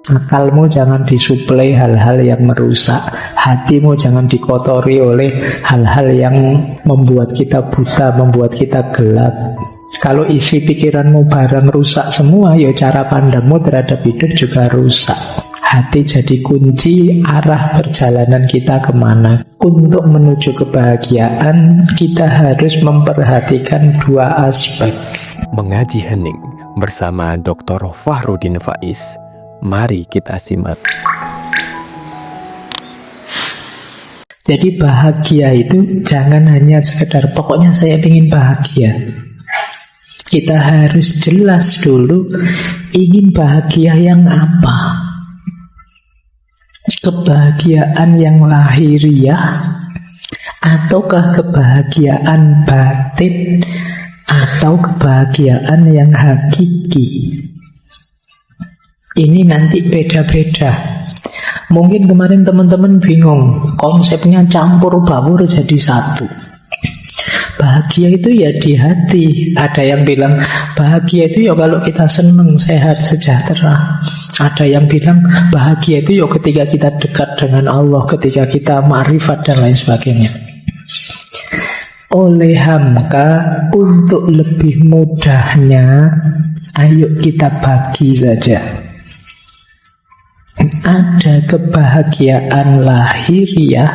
Akalmu jangan disuplai hal-hal yang merusak. Hatimu jangan dikotori oleh hal-hal yang membuat kita buta, membuat kita gelap. Kalau isi pikiranmu barang rusak semua, ya cara pandangmu terhadap hidup juga rusak. Hati jadi kunci arah perjalanan kita kemana. Untuk menuju kebahagiaan, kita harus memperhatikan dua aspek. Mengaji Hening bersama Dr. Fahrudin Faiz. Mari kita simak. Jadi bahagia itu jangan hanya sekedar pokoknya saya ingin bahagia. Kita harus jelas dulu ingin bahagia yang apa. Kebahagiaan yang lahiriah ataukah kebahagiaan batin atau kebahagiaan yang hakiki. Ini nanti beda-beda. Mungkin kemarin teman-teman bingung, konsepnya campur baur jadi satu. Bahagia itu ya di hati. Ada yang bilang bahagia itu ya kalau kita senang, sehat, sejahtera. Ada yang bilang bahagia itu ya ketika kita dekat dengan Allah, ketika kita ma'rifat dan lain sebagainya. Oleh hamka, untuk lebih mudahnya, ayo kita bagi saja. Ada kebahagiaan lahiriah,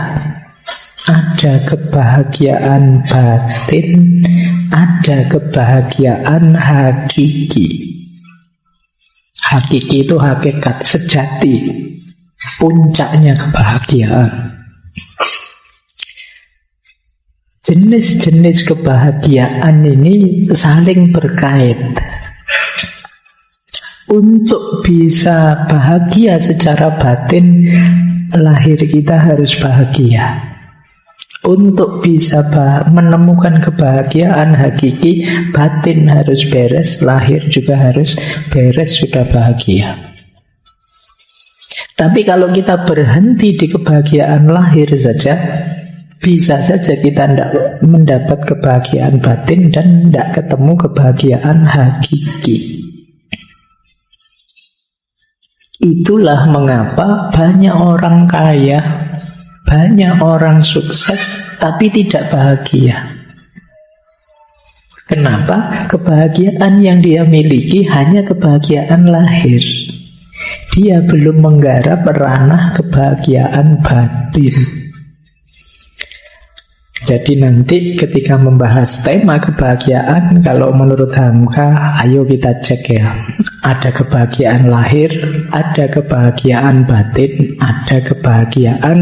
ada kebahagiaan batin, ada kebahagiaan hakiki. Hakiki itu hakikat sejati, puncaknya kebahagiaan. Jenis-jenis kebahagiaan ini saling berkait. Untuk bisa bahagia secara batin, lahir kita harus bahagia. Untuk bisa menemukan kebahagiaan hakiki, batin harus beres, lahir juga harus beres, sudah bahagia. Tapi kalau kita berhenti di kebahagiaan lahir saja, bisa saja kita tidak mendapat kebahagiaan batin dan tidak ketemu kebahagiaan hakiki. Itulah mengapa banyak orang kaya, banyak orang sukses, tapi tidak bahagia. Kenapa? Kebahagiaan yang dia miliki hanya kebahagiaan lahir. Dia belum menggarap ranah kebahagiaan batin. Jadi nanti ketika membahas tema kebahagiaan, kalau menurut Hamka, ayo kita cek ya. Ada kebahagiaan lahir, ada kebahagiaan batin, ada kebahagiaan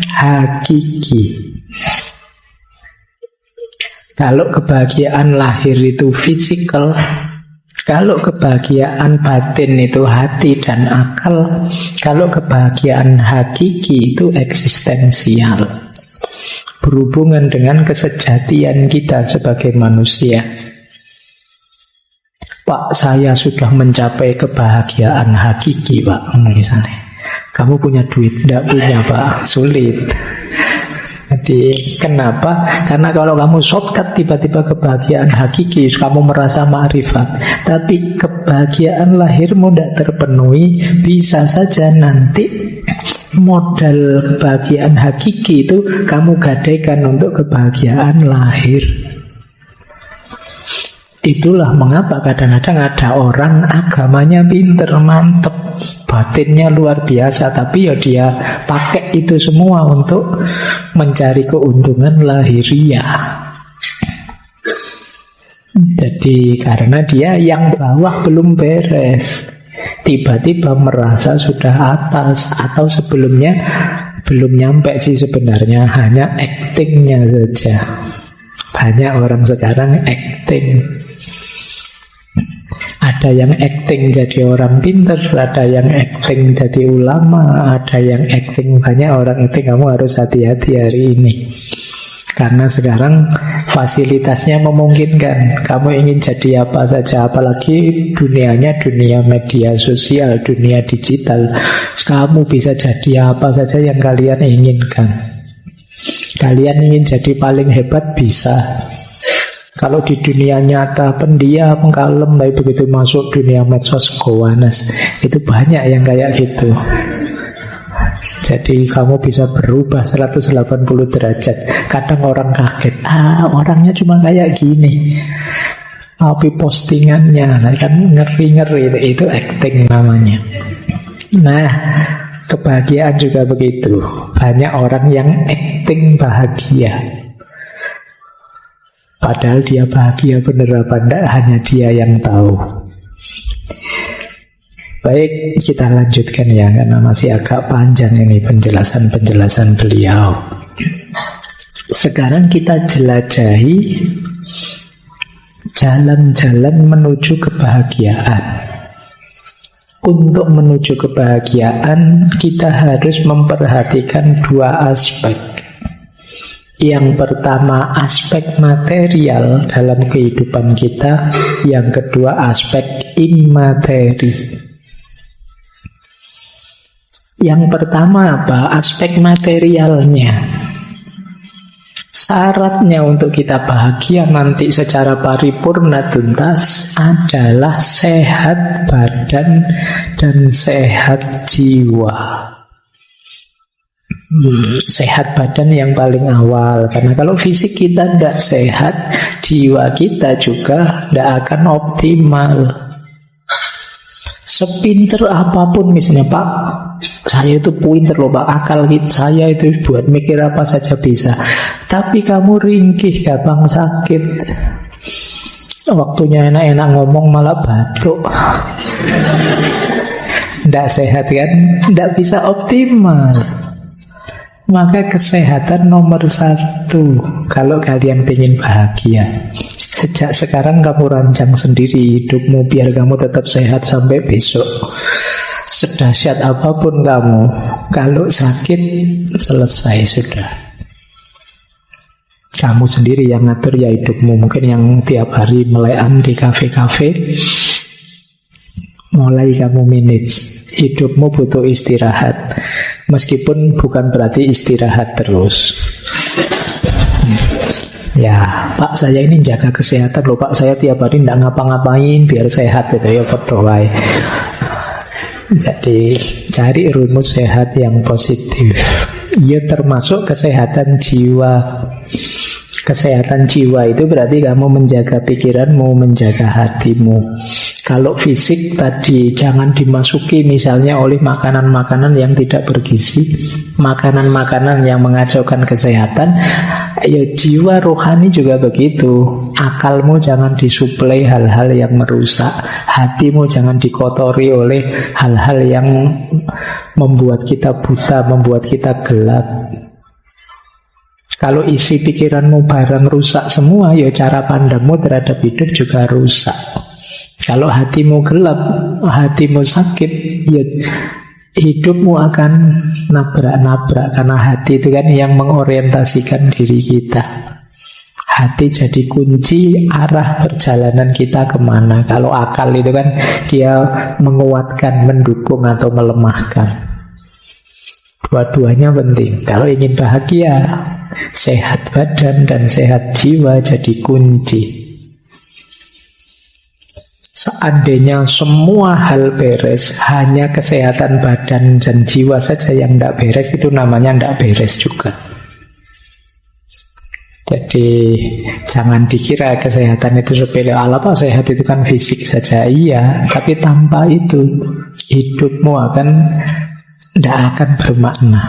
hakiki. Kalau kebahagiaan lahir itu fisikal, kalau kebahagiaan batin itu hati dan akal, kalau kebahagiaan hakiki itu eksistensial, berhubungan dengan kesejatian kita sebagai manusia. Pak, saya sudah mencapai kebahagiaan hakiki, Pak. Misalnya, kamu punya duit? Tidak punya, Pak. Sulit. Jadi, kenapa? Karena kalau kamu shortcut tiba-tiba kebahagiaan hakiki, kamu merasa ma'rifat. Tapi kebahagiaan lahirmu tidak terpenuhi, bisa saja nanti modal kebahagiaan hakiki itu kamu gadaikan untuk kebahagiaan lahir. Itulah mengapa kadang-kadang ada orang agamanya pinter, mantep, batinnya luar biasa, tapi ya dia pakai itu semua untuk mencari keuntungan lahiriah. Jadi karena dia yang bawah belum beres, tiba-tiba merasa sudah atas, atau sebelumnya belum nyampe sih sebenarnya, hanya actingnya saja. Banyak orang sekarang acting. Ada yang acting jadi orang pintar, ada yang acting jadi ulama, ada yang acting, banyak orang acting. Kamu harus hati-hati hari ini, karena sekarang fasilitasnya memungkinkan. Kamu ingin jadi apa saja, apalagi dunianya dunia media sosial, dunia digital. Kamu bisa jadi apa saja yang kalian inginkan. Kalian ingin jadi paling hebat, bisa. Kalau di dunia nyata pendiam, kalem, tapi begitu masuk dunia medsos gowanes, itu banyak yang kayak gitu. Jadi kamu bisa berubah 180 derajat. Kadang orang kaget, orangnya cuma kayak gini, tapi postingannya kan ngeri-ngeri. Itu acting namanya. Nah, kebahagiaan juga begitu. Banyak orang yang acting bahagia, padahal dia bahagia bener apa enggak, hanya dia yang tahu. Baik, kita lanjutkan ya, karena masih agak panjang ini penjelasan-penjelasan beliau. Sekarang kita jelajahi jalan-jalan menuju kebahagiaan. Untuk menuju kebahagiaan, kita harus memperhatikan dua aspek. Yang pertama aspek material dalam kehidupan kita, yang kedua aspek immateri. Yang pertama apa? Aspek materialnya. Syaratnya untuk kita bahagia nanti secara paripurna tuntas adalah sehat badan dan sehat jiwa. Sehat badan yang paling awal, karena kalau fisik kita tidak sehat, jiwa kita juga tidak akan optimal. Sepinter apapun misalnya, Pak, saya itu pinter loh Pak, akal saya itu buat mikir apa saja bisa, tapi kamu ringkih, gampang sakit, waktunya enak-enak ngomong malah batuk. Tidak sehat kan, tidak bisa optimal. Maka kesehatan nomor satu kalau kalian ingin bahagia. Sejak sekarang kamu rancang sendiri hidupmu biar kamu tetap sehat sampai besok. Sedahsyat apapun kamu, kalau sakit selesai sudah. Kamu sendiri yang ngatur ya hidupmu. Mungkin yang tiap hari melean di kafe-kafe, mulai kamu manage. Hidupmu butuh istirahat, meskipun bukan berarti istirahat terus. Ya, Pak, saya ini jaga kesehatan loh Pak, saya tiap hari tidak ngapa-ngapain biar sehat itu ya berdoa. Jadi cari rumus sehat yang positif. Ya termasuk kesehatan jiwa. Kesehatan jiwa itu berarti kamu menjaga pikiranmu, menjaga hatimu. Kalau fisik tadi jangan dimasuki misalnya oleh makanan-makanan yang tidak bergizi, makanan-makanan yang mengacaukan kesehatan. Ya jiwa rohani juga begitu. Akalmu jangan disuplai hal-hal yang merusak, hatimu jangan dikotori oleh hal-hal yang membuat kita buta, membuat kita gelap. Kalau isi pikiranmu barang rusak semua, ya cara pandangmu terhadap hidup juga rusak. Kalau hatimu gelap, hatimu sakit, ya hidupmu akan nabrak-nabrak. Karena hati itu kan yang mengorientasikan diri kita. Hati jadi kunci arah perjalanan kita kemana. Kalau akal itu kan dia menguatkan, mendukung atau melemahkan. Dua-duanya penting. Kalau ingin bahagia, sehat badan dan sehat jiwa jadi kunci. Seandainya semua hal beres, hanya kesehatan badan dan jiwa saja yang tidak beres, itu namanya tidak beres juga. Jadi jangan dikira kesehatan itu sepele. Apa sehat itu kan fisik saja, iya, tapi tanpa itu hidupmu tidak akan bermakna.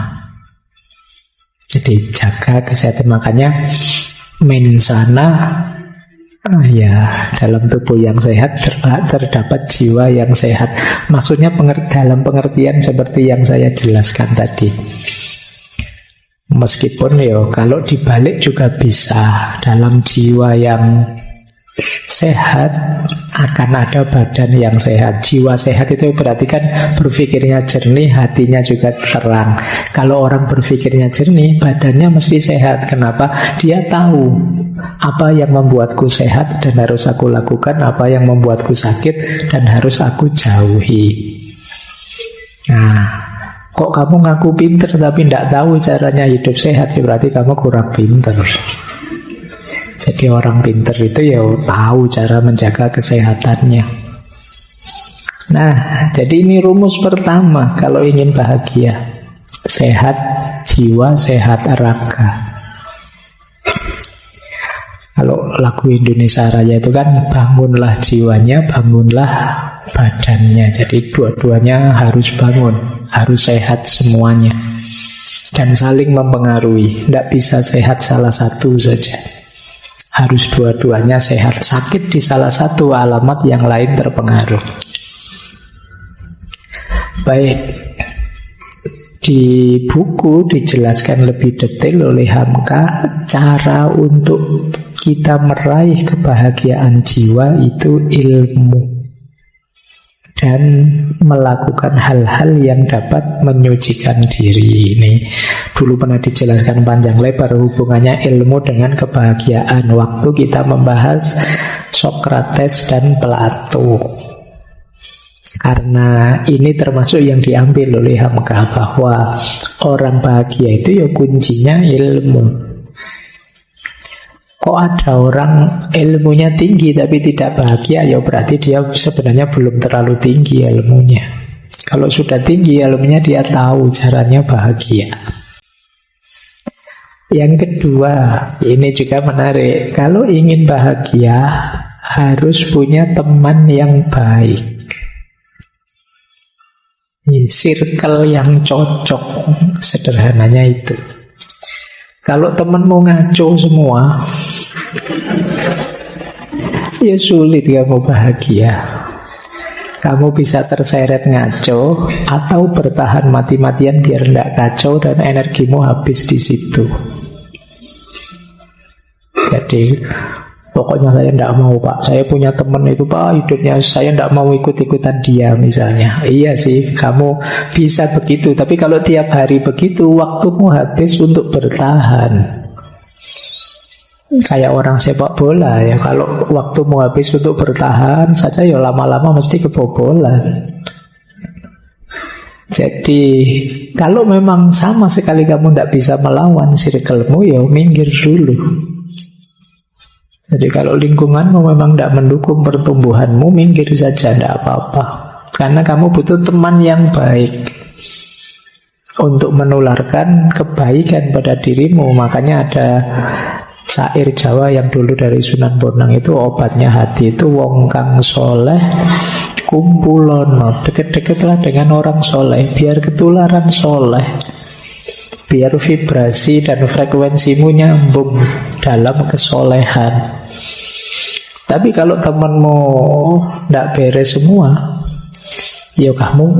Jadi jaga kesehatan. Makanya mensana, ya dalam tubuh yang sehat terdapat jiwa yang sehat. Maksudnya dalam pengertian seperti yang saya jelaskan tadi. Meskipun kalau dibalik juga bisa. Dalam jiwa yang sehat akan ada badan yang sehat. Jiwa sehat itu berarti kan berpikirnya jernih, hatinya juga terang. Kalau orang berpikirnya jernih, badannya mesti sehat. Kenapa? Dia tahu apa yang membuatku sehat dan harus aku lakukan, apa yang membuatku sakit dan harus aku jauhi. Nah, kok kamu ngaku pinter tapi tidak tahu caranya hidup sehat, ya berarti kamu kurang pinter. Jadi orang pinter itu ya tahu cara menjaga kesehatannya. Nah, jadi ini rumus pertama kalau ingin bahagia. Sehat jiwa, sehat raga. Kalau lagu Indonesia Raya itu kan bangunlah jiwanya, bangunlah badannya. Jadi dua-duanya harus bangun, harus sehat semuanya. Dan saling mempengaruhi. Tidak bisa sehat salah satu saja. Harus dua-duanya sehat. Sakit di salah satu, alamat yang lain terpengaruh. Baik, di buku dijelaskan lebih detail oleh Hamka cara untuk kita meraih kebahagiaan jiwa itu ilmu dan melakukan hal-hal yang dapat menyucikan diri. Ini dulu pernah dijelaskan panjang lebar hubungannya ilmu dengan kebahagiaan waktu kita membahas Sokrates dan Plato. Karena ini termasuk yang diambil oleh Hamka bahwa orang bahagia itu ya kuncinya ilmu. Kok ada orang ilmunya tinggi tapi tidak bahagia, ya berarti dia sebenarnya belum terlalu tinggi ilmunya. Kalau sudah tinggi ilmunya, dia tahu caranya bahagia. Yang kedua, ini juga menarik. Kalau ingin bahagia, harus punya teman yang baik. Circle yang cocok, sederhananya itu. Kalau temenmu ngaco semua, ya sulit kamu bahagia. Kamu bisa terseret ngaco atau bertahan mati-matian biar tidak kacau dan energimu habis di situ. Jadi pokoknya saya tidak mau Pak, saya punya teman itu Pak, hidupnya saya tidak mau ikut-ikutan dia misalnya. Iya sih, kamu bisa begitu. Tapi kalau tiap hari begitu, waktumu habis untuk bertahan. Kayak orang sepak bola ya, kalau waktumu habis untuk bertahan saja, ya lama-lama mesti kebobolan. Jadi kalau memang sama sekali kamu tidak bisa melawan circlemu, ya minggir dulu. Jadi kalau lingkunganmu memang tidak mendukung pertumbuhanmu, minggir saja, tidak apa-apa. Karena kamu butuh teman yang baik untuk menularkan kebaikan pada dirimu. Makanya ada syair Jawa yang dulu dari Sunan Bonang itu, obatnya hati itu wong kang soleh kumpulono. Deket-deketlah dengan orang soleh, biar ketularan soleh, biar vibrasi dan frekuensimu nyambung dalam kesolehan. Tapi kalau temanmu tidak beres semua, ya kamu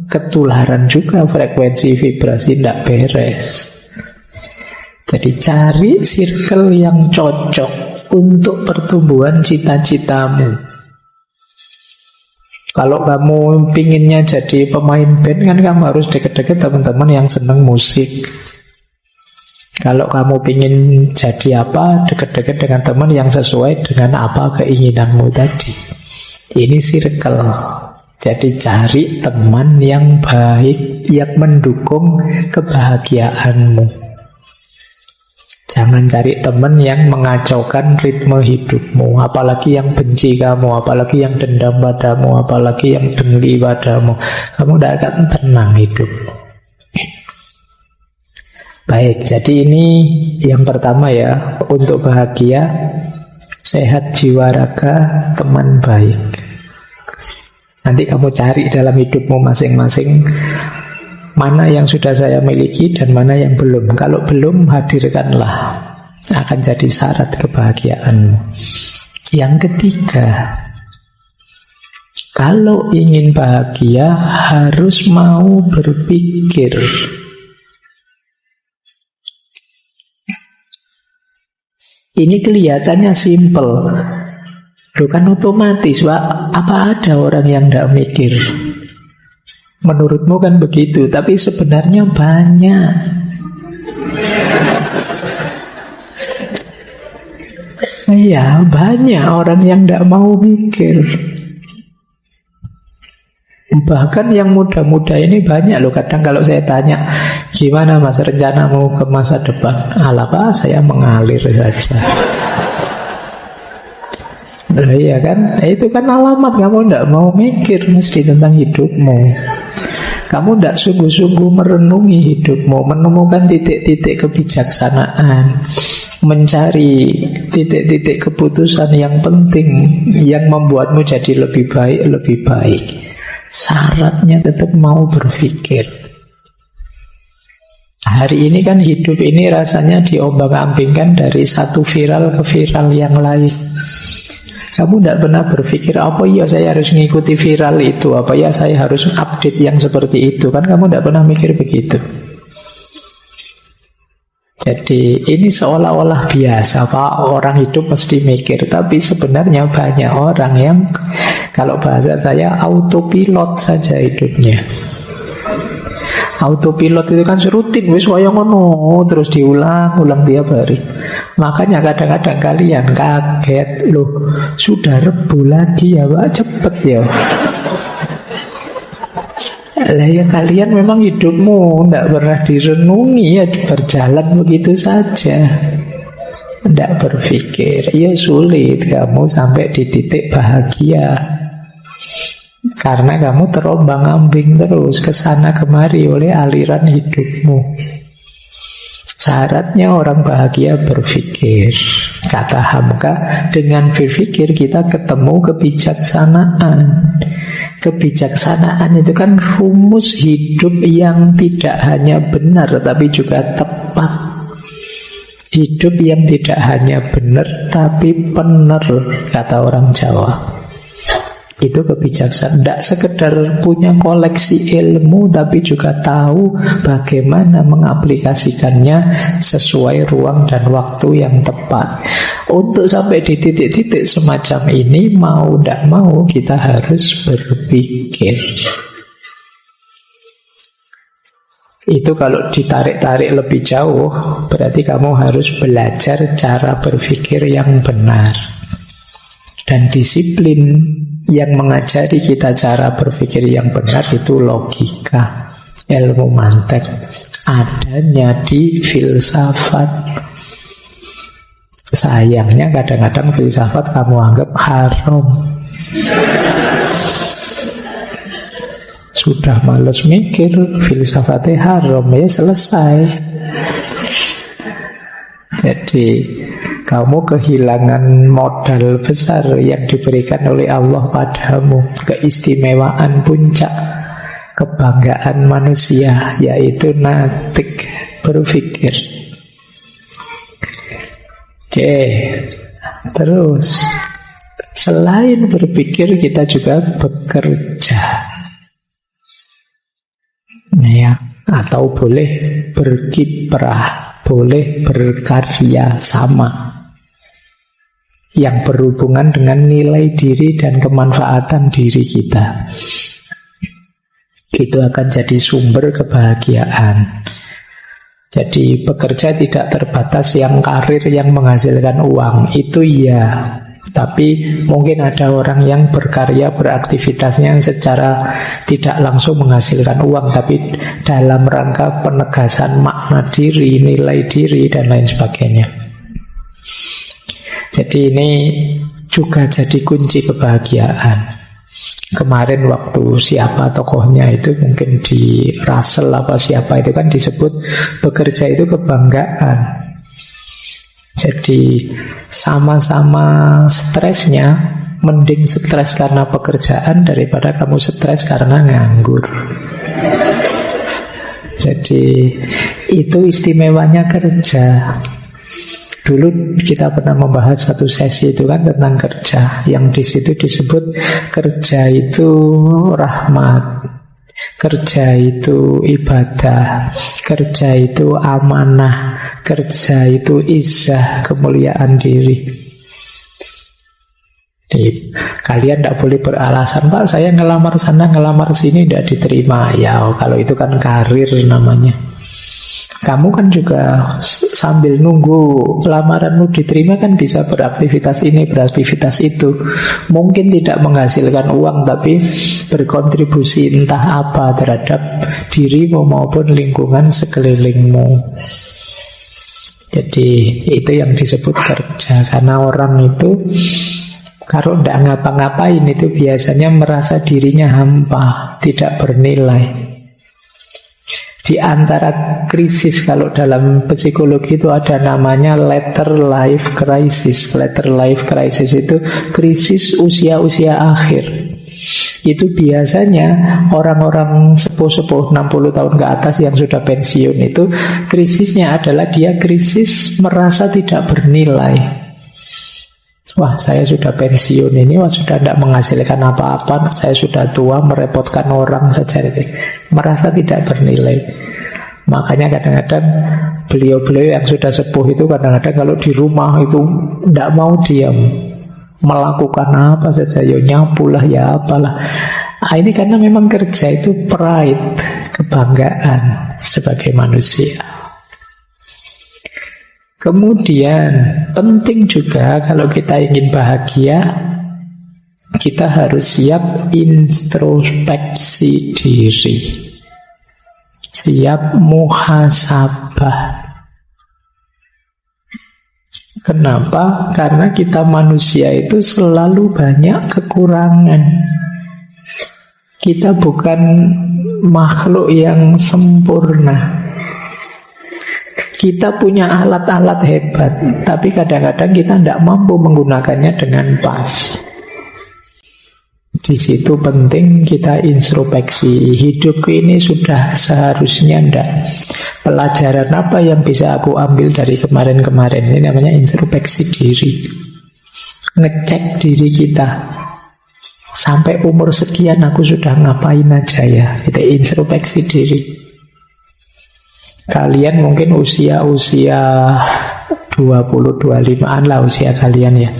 ketularan juga, frekuensi vibrasi tidak beres. Jadi cari circle yang cocok untuk pertumbuhan cita-citamu. Kalau kamu pinginnya jadi pemain band, kan kamu harus deket-deket teman-teman yang senang musik. Kalau kamu pingin jadi apa, deket-deket dengan teman yang sesuai dengan apa keinginanmu tadi. Ini circle. Jadi cari teman yang baik, yang mendukung kebahagiaanmu. Jangan cari teman yang mengacaukan ritme hidupmu, apalagi yang benci kamu, apalagi yang dendam padamu, apalagi yang dengki padamu. Kamu tidak akan tenang hidupmu. Baik, jadi ini yang pertama ya, untuk bahagia, sehat jiwa raga, teman baik. Nanti kamu cari dalam hidupmu masing-masing mana yang sudah saya miliki dan mana yang belum. Kalau belum, hadirkanlah, akan jadi syarat kebahagiaanmu. Yang ketiga, kalau ingin bahagia harus mau berpikir. Ini kelihatannya simple, loh kan otomatis Pak. Apa ada orang yang tidak mikir? Menurutmu kan begitu, tapi sebenarnya banyak. Iya, banyak orang yang tidak mau mikir. Bahkan yang muda-muda ini banyak loh. Kadang kalau saya tanya, gimana mas rencanamu ke masa depan? Alah Pak, saya mengalir saja. Loh, iya kan? Itu kan alamat kamu tidak mau mikir mesti tentang hidupmu. Kamu tidak sungguh-sungguh merenungi hidupmu, menemukan titik-titik kebijaksanaan, mencari titik-titik keputusan yang penting yang membuatmu jadi lebih baik. Syaratnya tetap mau berpikir. Hari ini kan hidup ini rasanya diombang-ambingkan dari satu viral ke viral yang lain. Kamu tidak pernah berpikir, apa ya saya harus mengikuti viral itu, apa ya saya harus update yang seperti itu. Kan kamu tidak pernah mikir begitu. Jadi ini seolah-olah biasa, Pak, orang hidup mesti mikir. Tapi sebenarnya banyak orang yang, kalau bahasa saya, autopilot saja hidupnya. Autopilot itu kan rutin, wis kaya ngono, terus diulang-ulang tiap hari. Makanya kadang-kadang kalian kaget, loh, sudah Rebu lagi ya, Pak, cepet ya. Lah ya kalian memang hidupmu tidak pernah direnungi, ya berjalan begitu saja. Tidak berpikir, ya sulit kamu sampai di titik bahagia. Karena kamu terombang-ambing terus kesana kemari oleh aliran hidupmu. Syaratnya orang bahagia berpikir. Kata Hamka, dengan berpikir kita ketemu kebijaksanaan. Kebijaksanaan itu kan rumus hidup yang tidak hanya benar tapi juga tepat. Hidup yang tidak hanya benar tapi benar, kata orang Jawa. Itu kebijaksanaan. Tidak sekedar punya koleksi ilmu, tapi juga tahu bagaimana mengaplikasikannya sesuai ruang dan waktu yang tepat. Untuk sampai di titik-titik semacam ini, mau tidak mau kita harus berpikir. Itu kalau ditarik-tarik lebih jauh, berarti kamu harus belajar cara berpikir yang benar. Dan disiplin yang mengajari kita cara berpikir yang benar itu logika, ilmu mantek, adanya di filsafat. Sayangnya kadang-kadang filsafat kamu anggap haram. Sudah males mikir, filsafatnya haram, ya selesai. Jadi kamu kehilangan modal besar yang diberikan oleh Allah padamu, keistimewaan puncak kebanggaan manusia, yaitu natik, berpikir. Oke, terus selain berpikir kita juga bekerja, ya, atau boleh berkiprah, boleh berkarya sama yang berhubungan dengan nilai diri dan kemanfaatan diri kita. Itu akan jadi sumber kebahagiaan. Jadi bekerja tidak terbatas yang karir yang menghasilkan uang, itu iya. Tapi mungkin ada orang yang berkarya, beraktivitasnya secara tidak langsung menghasilkan uang, tapi dalam rangka penegasan makna diri, nilai diri, dan lain sebagainya. Jadi ini juga jadi kunci kebahagiaan. Kemarin waktu siapa tokohnya itu, mungkin di Russell apa siapa itu kan disebut bekerja itu kebanggaan. Jadi sama-sama stresnya, mending stres karena pekerjaan daripada kamu stres karena nganggur. Jadi itu istimewanya kerja. Dulu kita pernah membahas satu sesi itu kan tentang kerja, yang di situ disebut kerja itu rahmat, kerja itu ibadah, kerja itu amanah, kerja itu izzah, kemuliaan diri. Jadi, kalian tidak boleh beralasan, Pak, saya ngelamar sana, ngelamar sini tidak diterima. Ya, kalau itu kan karir namanya. Kamu kan juga sambil nunggu lamaranmu diterima kan bisa beraktivitas ini, beraktivitas itu. Mungkin tidak menghasilkan uang, tapi berkontribusi entah apa terhadap dirimu maupun lingkungan sekelilingmu. Jadi itu yang disebut kerja. Karena orang itu Kalau tidak ngapa-ngapain itu biasanya merasa dirinya hampa, tidak bernilai. Di antara krisis, kalau dalam psikologi itu ada namanya later life crisis. Later life crisis itu krisis usia-usia akhir. Itu biasanya orang-orang sepuh-sepuh 60 tahun ke atas yang sudah pensiun itu krisisnya adalah dia krisis merasa tidak bernilai. Wah, saya sudah pensiun ini, wah sudah tidak menghasilkan apa-apa, saya sudah tua, merepotkan orang saja. Merasa tidak bernilai. Makanya kadang-kadang beliau-beliau yang sudah sepuh itu kadang-kadang kalau di rumah itu tidak mau diam, melakukan apa saja, ya nyapulah, ya apalah. Ini karena memang kerja itu pride, kebanggaan sebagai manusia. Kemudian penting juga kalau kita ingin bahagia, kita harus siap introspeksi diri, siap muhasabah. Kenapa? Karena kita manusia itu selalu banyak kekurangan. Kita bukan makhluk yang sempurna. Kita punya alat-alat hebat, tapi kadang-kadang kita tidak mampu menggunakannya dengan pas. Di situ penting kita introspeksi. Hidupku ini sudah seharusnya ndak. Pelajaran apa yang bisa aku ambil dari kemarin-kemarin? Ini namanya introspeksi diri. Ngecek diri kita. Sampai umur sekian aku sudah ngapain aja ya? Kita introspeksi diri. Kalian mungkin usia-usia 20-25an lah usia kalian ya.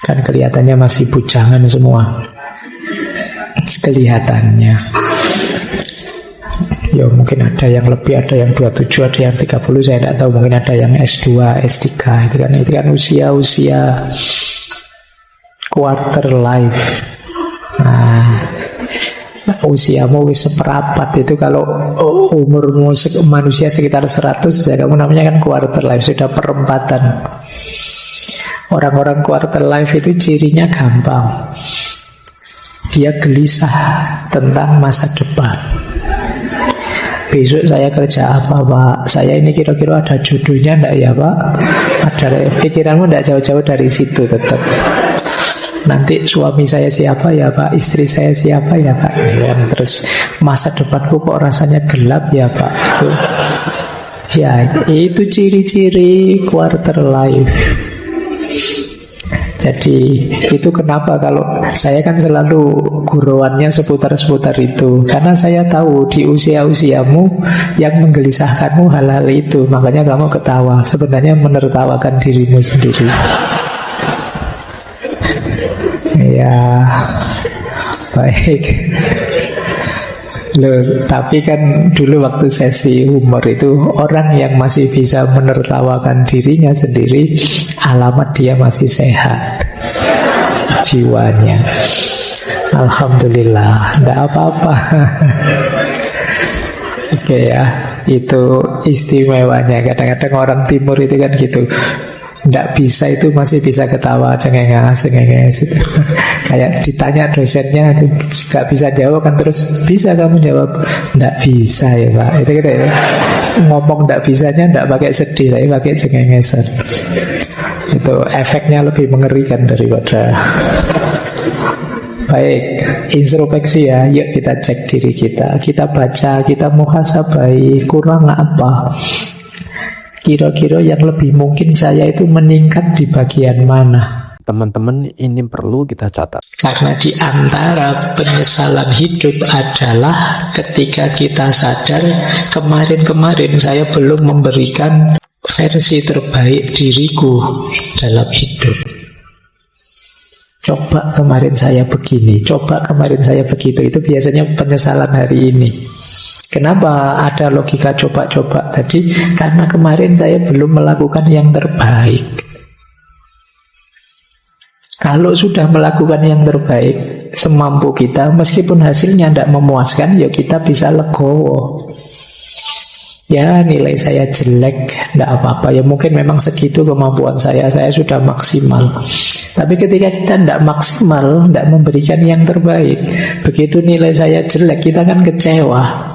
Kan kelihatannya masih bujangan semua. Kelihatannya. Ya mungkin ada yang lebih, ada yang 27, ada yang 30, saya tidak tahu. Mungkin ada yang S2, S3. Itu kan usia-usia quarter life. Nah, usiamu wis seperapat itu kalau umurmu manusia sekitar 100 ya kamu namanya kan quarter life, sudah perempatan. Orang-orang quarter life itu cirinya gampang, dia gelisah tentang masa depan. Besok saya kerja apa Pak? Saya ini kira-kira ada jodohnya enggak ya Pak? Ada, pikiranmu enggak jauh-jauh dari situ tetap. Nanti suami saya siapa ya Pak, istri saya siapa ya Pak, ya, terus masa depanku kok rasanya gelap ya Pak. Ya itu ciri-ciri quarter life. Jadi itu kenapa kalau saya kan selalu guruannya seputar-seputar itu, karena saya tahu di usia-usiamu yang menggelisahkanmu hal-hal itu. Makanya kamu ketawa, sebenarnya menertawakan dirimu sendiri. Ya, baik. Loh, tapi kan dulu waktu sesi humor itu orang yang masih bisa menertawakan dirinya sendiri, alamat dia masih sehat jiwanya. Alhamdulillah, tidak apa-apa. Oke ya, itu istimewanya. Kadang-kadang orang timur itu kan gitu, tidak bisa itu masih bisa ketawa cengenges itu. Kayak ditanya dosennya itu gak bisa jawab kan, terus bisa kamu jawab tidak bisa ya Pak, itu gitu ya. Ngomong tidak bisanya tidak pakai sedih, tapi pakai cengengesan. Itu efeknya lebih mengerikan daripada. Baik, introspeksi ya. Yuk kita cek diri kita, kita baca, kita muhasabai kurang apa. Kira-kira yang lebih mungkin saya itu meningkat di bagian mana? Teman-teman, ini perlu kita catat. Karena di antara penyesalan hidup adalah ketika kita sadar kemarin-kemarin saya belum memberikan versi terbaik diriku dalam hidup. Coba kemarin saya begini, coba kemarin saya begitu. Itu biasanya penyesalan hari ini. Kenapa ada logika coba-coba tadi? Karena kemarin saya belum melakukan yang terbaik. Kalau sudah melakukan yang terbaik semampu kita, meskipun hasilnya tidak memuaskan, ya kita bisa legowo. Ya nilai saya jelek, tidak apa-apa. Ya mungkin memang segitu kemampuan saya sudah maksimal. Tapi ketika kita tidak maksimal, tidak memberikan yang terbaik, begitu nilai saya jelek, kita kan kecewa.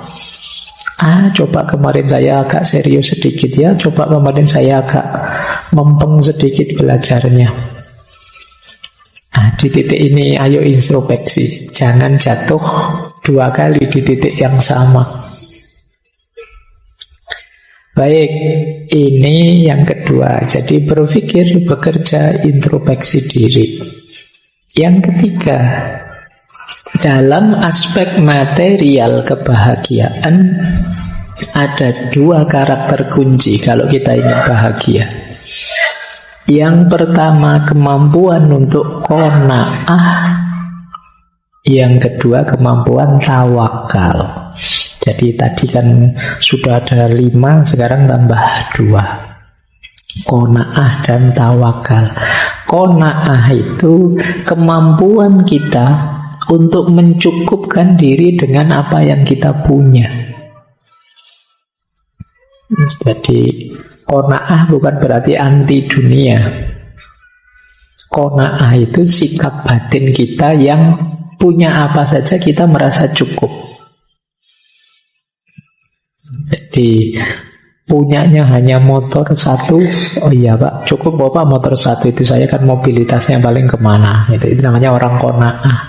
Coba kemarin saya agak serius sedikit ya, coba kemarin saya agak mempeng sedikit belajarnya. Di titik ini ayo introspeksi, jangan jatuh 2 kali di titik yang sama. Baik, ini yang kedua. Jadi berpikir, bekerja, introspeksi diri. Yang ketiga, dalam aspek material kebahagiaan ada 2 karakter kunci kalau kita ingin bahagia. Yang pertama, kemampuan untuk qanaah. Yang kedua, kemampuan tawakal. Jadi tadi kan sudah ada 5, sekarang tambah 2. Qanaah dan tawakal. Qanaah itu kemampuan kita untuk mencukupkan diri dengan apa yang kita punya. Jadi qanaah bukan berarti anti dunia. Qanaah itu sikap batin kita yang punya apa saja kita merasa cukup. Jadi punyanya hanya motor 1, oh iya Pak, cukup Bapak motor 1 itu, saya kan mobilitasnya paling kemana. Itu namanya orang qanaah.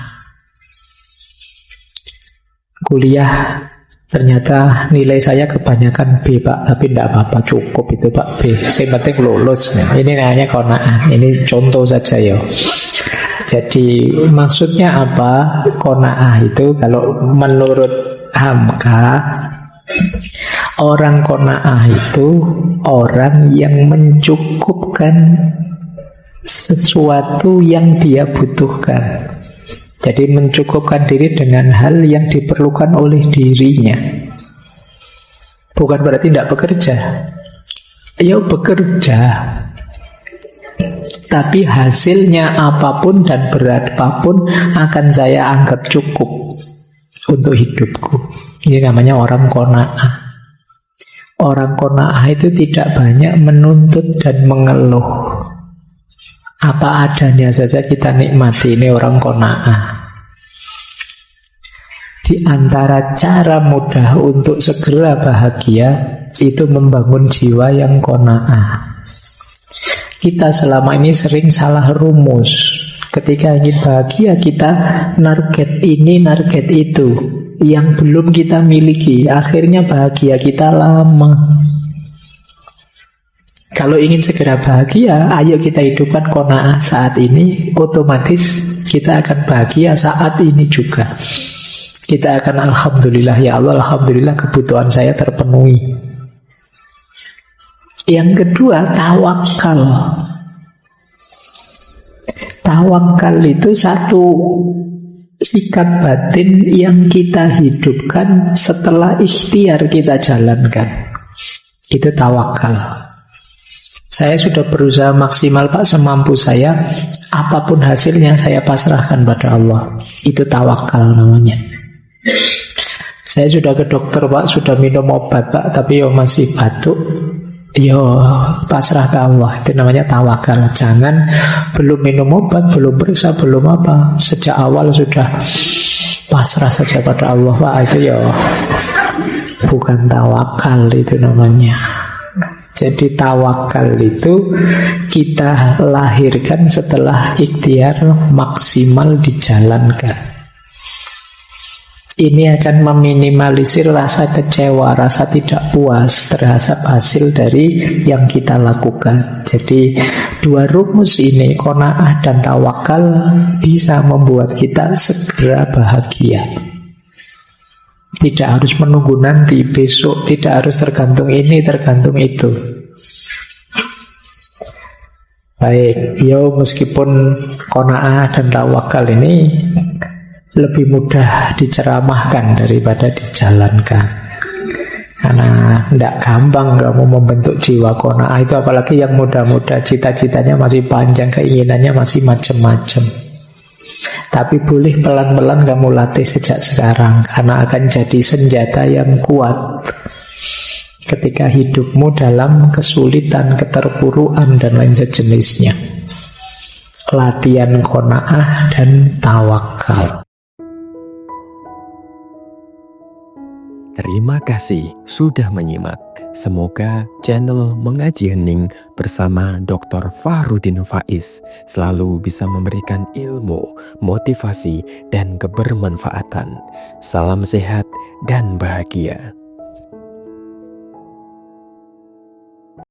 Kuliah ternyata nilai saya kebanyakan B Pak, tapi tidak apa-apa, cukup itu Pak B, saya penting lulus. Ini namanya qanaah. Ini contoh saja ya. Jadi maksudnya apa? Qanaah itu kalau menurut Hamka, orang qanaah itu orang yang mencukupkan sesuatu yang dia butuhkan. Jadi mencukupkan diri dengan hal yang diperlukan oleh dirinya. Bukan berarti tidak bekerja. Ya bekerja, tapi hasilnya apapun dan berapapun akan saya anggap cukup untuk hidupku. Ini namanya orang qanaah. Orang qanaah itu tidak banyak menuntut dan mengeluh. Apa adanya saja kita nikmati. Ini orang qanaah. Di antara cara mudah untuk segera bahagia itu membangun jiwa yang qanaah. Kita selama ini sering salah rumus. Ketika ingin bahagia kita target ini, target itu yang belum kita miliki. Akhirnya bahagia kita lama. Kalau ingin segera bahagia, ayo kita hidupkan qanaah saat ini. Otomatis kita akan bahagia saat ini juga. Kita akan alhamdulillah, ya Allah, alhamdulillah kebutuhan saya terpenuhi. Yang kedua, tawakal. Tawakal itu satu sikap batin yang kita hidupkan setelah ikhtiar kita jalankan. Itu tawakal. Saya sudah berusaha maksimal Pak, semampu saya. Apapun hasilnya saya pasrahkan pada Allah. Itu tawakal namanya. Saya sudah ke dokter Pak, sudah minum obat Pak, tapi masih batuk. Pasrah ke Allah. Itu namanya tawakal. Jangan belum minum obat, belum periksa, belum apa, sejak awal sudah pasrah saja pada Allah Pak. Itu bukan tawakal, itu namanya. Jadi tawakal itu kita lahirkan setelah ikhtiar maksimal dijalankan. Ini akan meminimalisir rasa kecewa, rasa tidak puas terhadap hasil dari yang kita lakukan. Jadi 2 rumus ini, qanaah dan tawakal, bisa membuat kita segera bahagia. Tidak harus menunggu nanti, besok, tidak harus tergantung ini, tergantung itu. Baik, meskipun qanaah dan tawakal ini lebih mudah diceramahkan daripada dijalankan. Karena tidak gampang kamu membentuk jiwa qanaah itu, apalagi yang muda-muda, cita-citanya masih panjang, keinginannya masih macam-macam. Tapi boleh pelan-pelan kamu latih sejak sekarang, karena akan jadi senjata yang kuat ketika hidupmu dalam kesulitan, keterpurukan, dan lain sejenisnya. Latihan qanaah dan tawakal. Terima kasih sudah menyimak. Semoga channel Mengaji Hening bersama Dr. Fahrudin Faiz selalu bisa memberikan ilmu, motivasi, dan kebermanfaatan. Salam sehat dan bahagia.